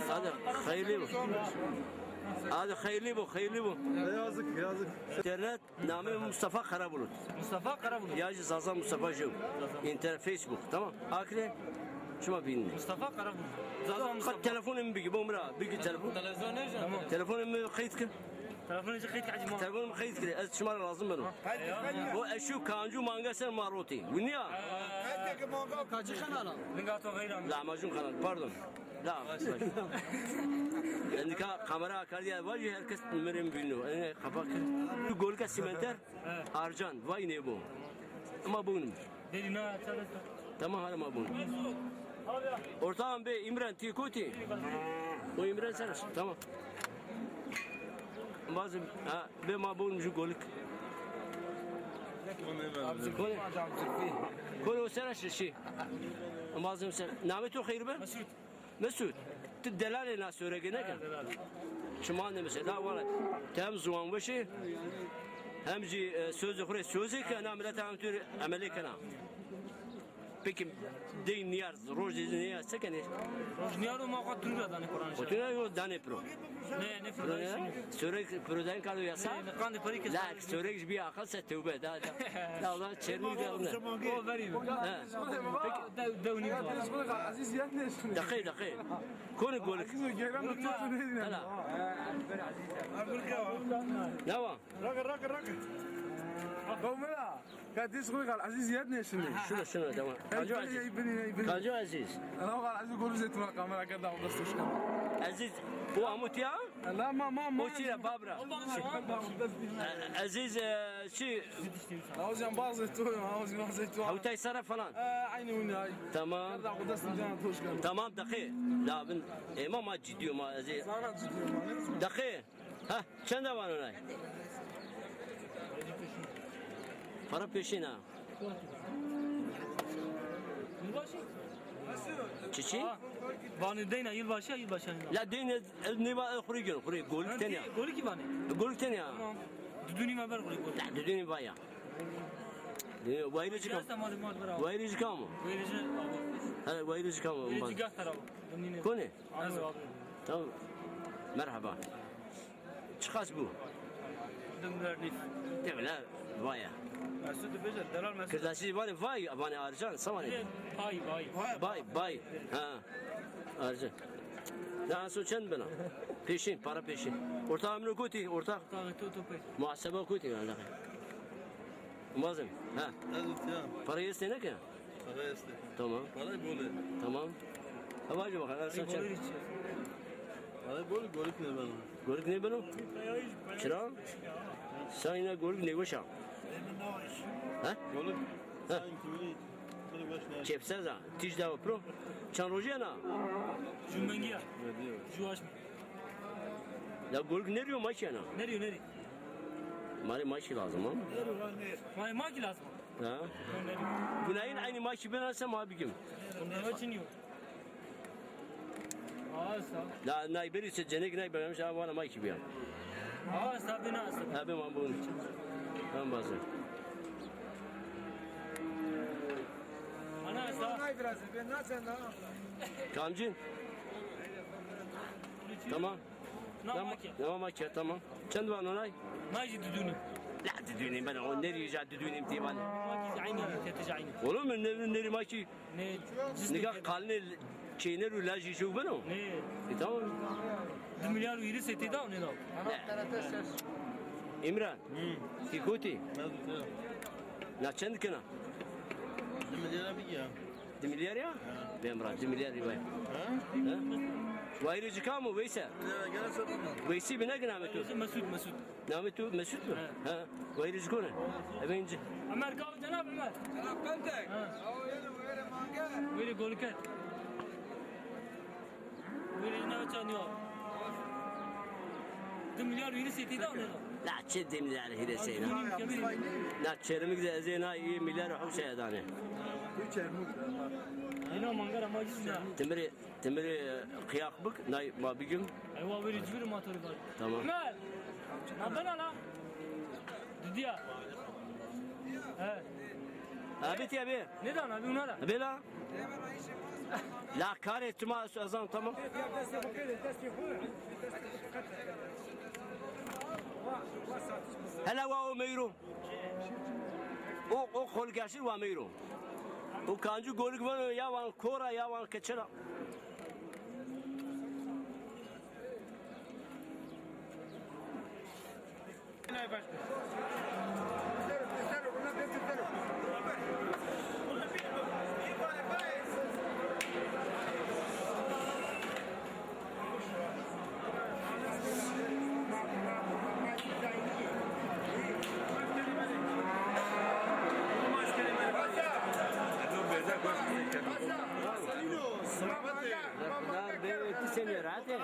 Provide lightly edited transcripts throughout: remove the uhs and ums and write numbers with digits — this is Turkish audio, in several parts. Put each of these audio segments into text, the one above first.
Hadi hayırlı bu. Hadi hayırlı bu, hayırlı bu. Yazık yazık. İnternet namı Mustafa Karabulut. Mustafa Karabulut. Yacı Zazan Mustafa Jum. İnternet Facebook tamam. Akre şuma binni. Mustafa Karabulut. Zaten Kat Mustafa. telefonum bigi bomra bigi telefon. Televizyon ne canım? Tamam. Telefonum kayıt ki. Telefonu için kayıt kacım. Telefonum kayıt ki. Az şumara lazım benim. Bu eşu kancu manga sen maroti. Dünya. Kaçı kanala? Lingato gayram. La macun kanal pardon. La. Endika kamera akardiya var ya herkes numaramı bilmiyor. Yani kapak. Bu golka simenter. Arjan. Vay ne bu? Ama bunun. Derina çalışıyor. Tamam hala ma bunun. Ortağım be İmran Tikoti. O İmran sen tamam. Bazı be ma bunun şu golük. Kone o sen şey. Bazı sen. Namet o hayır be? Mesut. Mesut. Delal ne söyle gene ki? Şuman ne mesela valla. Tam zuan başı. Hemci sözü ki namet amatör ameli kana. Peki din niyar roz din niyar sekene. Rojniyaro maqat turga dani Kur'an. Otura yo dane pro. Ne fırlayışını. Sörek prodan kalı yasa. Ne kandı pari kes. La sörek bir akıl se tövbe da. La Allah çerni de ona. O veri. Peki devni. Aziz yer ne işin? Dakika. Konu golük. Hala. Ne var? Rak. Komela. Kadis koy kal Aziz yer ne işin? Şunu tamam. Kancı Aziz. Kancı Aziz. Ana kal Aziz golü zetuna kamera kada o gastoşka. Aziz bu amut ya? La ma. O çile babra. Aziz şey. Ağzım bazı tuğ, ağzım bazı tuğ. Havtay sara falan. Aynı oyunu. Tamam. Kada o gastoşka toşka. Tamam dakika. La ben imam ciddi ma Aziz. Sana ciddi. Dakika. Ha sen de var ona. Para peşin ha. Yılbaşı. Çiçi? Bani deyna yılbaşı. La dine ne var khurigin khurig gol tenya. Golü ki bani. Gol tenya. Tamam. Düdüğünü mü ver golü. La düdüğünü baya. Vayri çıkam. Vayri çıkam. Ha vayri çıkam. Vayri çıkar abi. Kone? Tamam. Merhaba. Çıkas bu. Döngülerlik. Değil mi la? Vaya. Mesut Becer, Delal Mesut. Kırdaşı var vay abone arcan samane. Bay. Ha. Arcan. Daha soçan bana. Peşin, para peşin. Ortağımın kuti, ortak. Muhasebe kuti yani. Mazım. Ha. Para yesene ki? Para este. Tamam. Para böyle. Tamam. Havacı bakalım soçan. Para böyle golük ne bana? Görük ne benim? Çıra? Sen yine görük ne koşam? Ha? Golük. Ha. Sen kimi? Böyle başına. Çepseza. Tiş dava pro. Çan rojena. Cümbengiya. Ne diyor? Juaş mı? Ya görük ne diyor maç yana? Nereye? Mari maç lazım ama. Mani maki lazım. Ha? Günayın aynı maçı ben alsam abicim. Ne için yok? Sağ. La nay beri se cenek nay benim şah bana maçı bir. Sağ bina asla. Abi ben bunu. Ben bazı. Ana sağ. Kamcin. Tamam. Namaki. Tamam maçı tamam. Sen var onay. Maji düdüğünü. La düdüğünü ben o nereye yiyeceğim düdüğünü diye bana. Maki ayni tetici ayni. Olur mu nereye maçı? Ne? Nikah kalne şeyine rülajı şu ben o. Ne? Tamam. 2 milyar veri seti da ne da? İmran. Tikuti. Ne diyor? La çend kana. Ne milyara bir ya? 2 milyar ya? Ben bırak 2 milyar rivaya. Ha? Vayri çıkamı Veysel? Ne gene satın mı? Veysi bine gına metu. Mesut. Nametu Mesut mu? Ha. Vayri çıkone. Ebenci. Ömer kal Cenab Ömer. Cenab Kantek. Veri golket. Veri ne açanıyor? 2 milyar veri seti da ne da? La çed 2 milyar hideseyna. La çermik de ezena iyi milyar huşaya dane. Ayna mangara majisna. Temiri kıyak bık nay babigim. Aywa veri cibir motoru var. Tamam. Ömer. Abana la. Didiya. He. Abi ti abi. Ne da abi unara? Abi la. لا كاري تما أزان تمام هلا واو ميرو او خول گاشی و ميرو او کانجو گولگ من یا وان کورا یا وان کچرا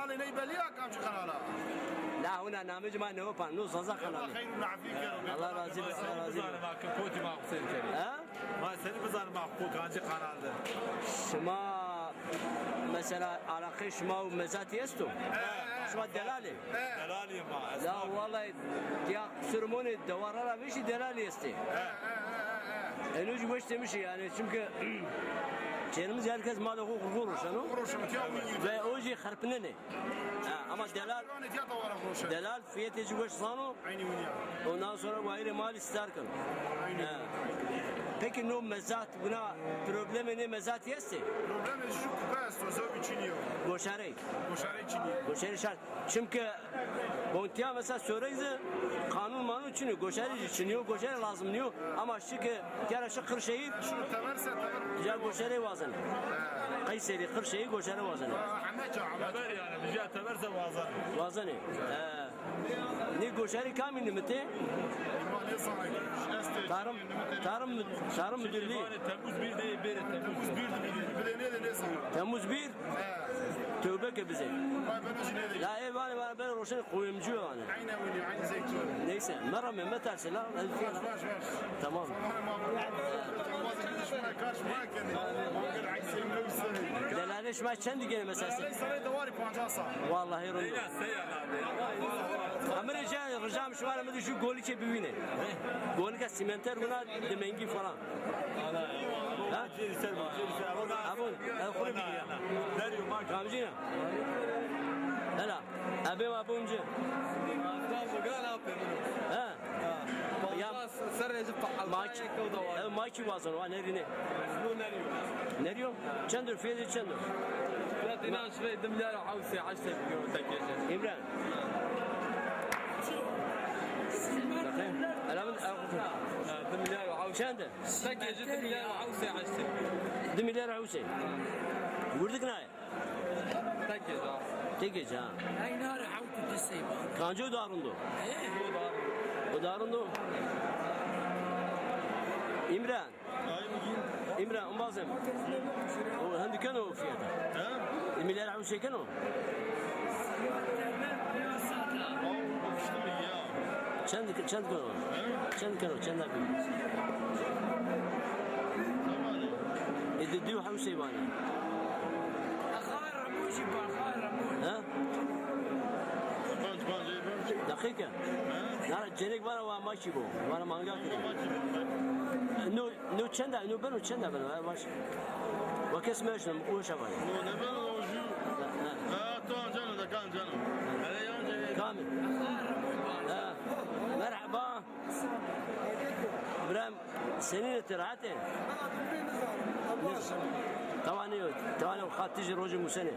قنالي نيباليا كم شي قناله لا هنا نامج ما نو بان نو زازا خلال خير من عفيك الله راضي الله راضي ما كوتي ما حسين كريم ها ما سني بزار ما حقوق كانجي قناه شما مثلا علاقه شما ومزات يستو شما دلالي دلالي ما لا والله يا سرموني دوارا مش دلالي يستي انو وش تمشي يعني çünkü Kendimiz herkes mal hukuk kurur şunu. Ve oji xarpnene. Ama delal fiyatı güç sanu. Ondan sonra gayrı mal isterken. Peki no mezat buna problemi ne mezat yesti? Problemi şu kupas to içiniyor. Goşarey. Goşarey içiniyor. Goşarey şart. Çünkü bontiya mesela söyleyince kanun manu içiniyor. Goşarey içiniyor. Goşarey lazım diyor. Ama çünkü yarışı Kırşehir. Şunu teverse tever. Ya Goşarey vazını. Kayseri Kırşehir Goşarey vazını. haber yani بجا تبرز وازن Vazını. Ne Goşarey kamin nimeti? Tarım müdürlüğü. Temmuz 1 değil 1 Temmuz 1 Temmuz 1. Tövbe ki bize. La eyvallah ben roşen kuyumcu yani. Neyse merhaba Mehmet Arslan. Tamam. Delaleş maç kendi gene meselesi. Vallahi rolü. Ama ricam şu var mı şu golü ki büyüne. Golü ki simenter buna demengi falan. Ha? Abun, khuri biya. Kamjina. Hala. Abi abuncu. Ha. Ya maçı vazon var nerine? Nereye? Çendur fiyatı çendur. لا شوي دمليار وحوسي 10 مليون تكيجن İmran. Alamin دمليار وحوسي çendur. تكيجن دمليار وحوسي 10 Dimiler Hüseyin. Vurduk ne? تكيجن Tek ha. هاي نار حوت السيبا Kancı darundu. O darundu. İmran. İmran umbazım. O hangi kano fiyatı? Dimiler Hüseyin kano. Çend kano. Çend abi. diyor Hüseyin bana. أخاير رموشي بأخاير رموشي Ha? Dakika. Nara cenek bana var maçı bu. Bana manga kırıyor. No çenda, no ben o çenda ben. Baş. Vakes meşnum o şabay. Kamil. Ha. Merhaba. İbrahim senin tirahatin. طبعا خاطر تجي روج مسنة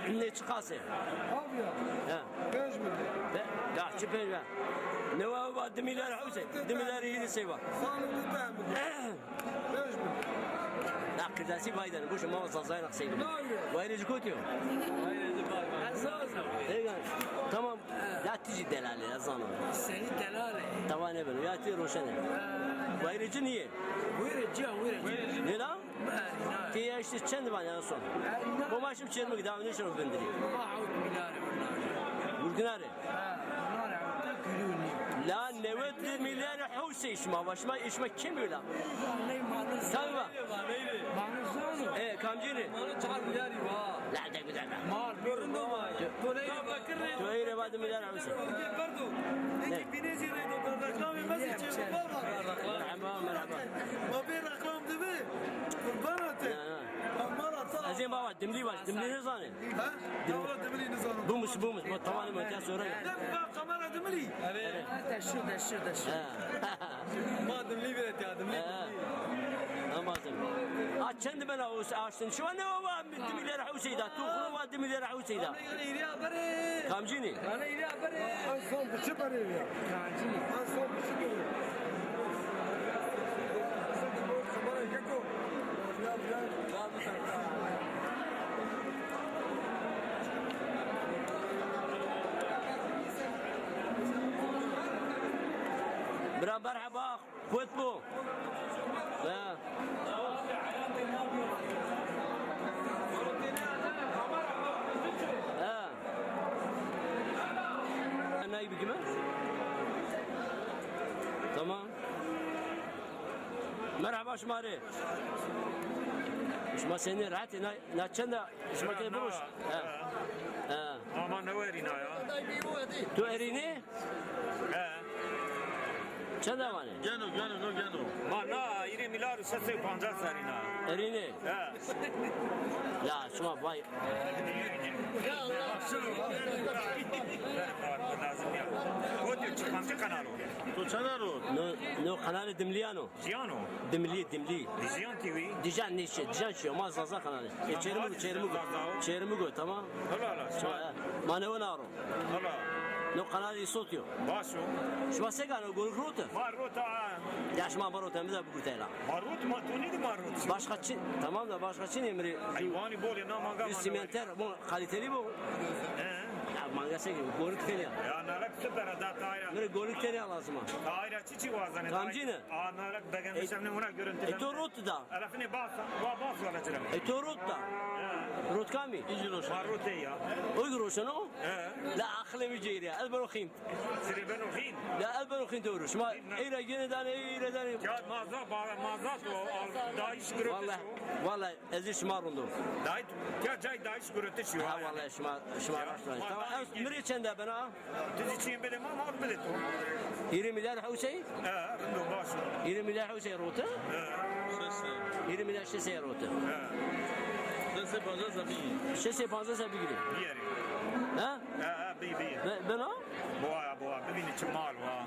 نتقاسي ها لا شبه لا نواب دميلار حوسي دميلار هي سيبا لا كرداسي بايدن بوش ما وصل زين قصيد وين جكوتيو tamam لا تجي دلالة أظن سني دلالة طبعا ابن يا تيرو شنو ويرجع نيه ويرجع ne lan? Ki ya işte çendi bana en son. Bu maçım çelme gidiyor ne şunu bindiri. ما عود ملاري Vurgunare. ملاري عود تكروني La nevet milyar huse işma başma işma kim öyle? Tabii bak. Kamcini. تعال ملياري وا La da güzel. مال بيرندو ما Töyle badı milyar huse. برضو Ne? بينيزي ريدو بالرقم بس Merhaba merhaba. ما بين رقم دبي dimli baş. Dimli ne zannı? Ha? Ya ola demeli nizanı. Bumuş. Bu tavanı mı? Tiyas sonra. Kamera demeli. Deşir. ما دملي بيت يا دملي Ama sen. Çendi ben açtın. Şu an ne var? Dimiler Hüseyda. Tuğru var dimiler Hüseyda. أنا إيريا بري Kamcini. أنا إيريا بري An son bıçı parayı ya. كانجي An son bıçı parayı. Kamera yeko. Ya. برا مرحبا كويت بو لا نايب كمان تمام مرحبا شماري شما سني راتي ناتشندا شما تبروش Ama ne verina ya? تو اريني چند وانه Geno. Ma na 20 milyar 350 sarina. اريني Ha. لا شما باي Lazım ya. Kodu çıkantı kanalı. To çanaro. نو قناه دمليانو Jiyano. دملي Dijiyan TV. ديجان نيش ديجان شو ما زازا قناه çeyrimi go tamam Hala. ما نو نارو Hala. نو قناه صوتيو Başo. شو سيغانو قول روت Marruta. يا شما بروت مذا بقولتلا Marrut matuni de marrut. başka çin tamam da başka çin emri Hayvani bol ya namanga. üstümenter bu kaliteli bu ya manga segi golük teli Ya narak süper da tayra. emri golük teli lazım Tayra çiçi vazane. Kamcını? Aa narak beğenmişim ne ona görüntü. to rot da Arafını basa. Bas wala çırım. to rot da rot kami Marrut ya. uygur şunu لا اخلي مجيريا البروخين Sirben ohin. لا البروخين تورش ما ايرا جندان ايرا داني Ya mazat o daiş görüntü. والله ازيش ما روندو Dayı ya cay daiş görüntü şu. ها والله شما راشتواني tamam مري چند بنا Dizi için benim ama al bile to. 20 milyar حوسي Ndo başı. 20 milyar حوسي روتا 20 milyar شسي روتا شسي 15 بيجري Diğeri. ها Bi. بنا Boğa bibin için mal var.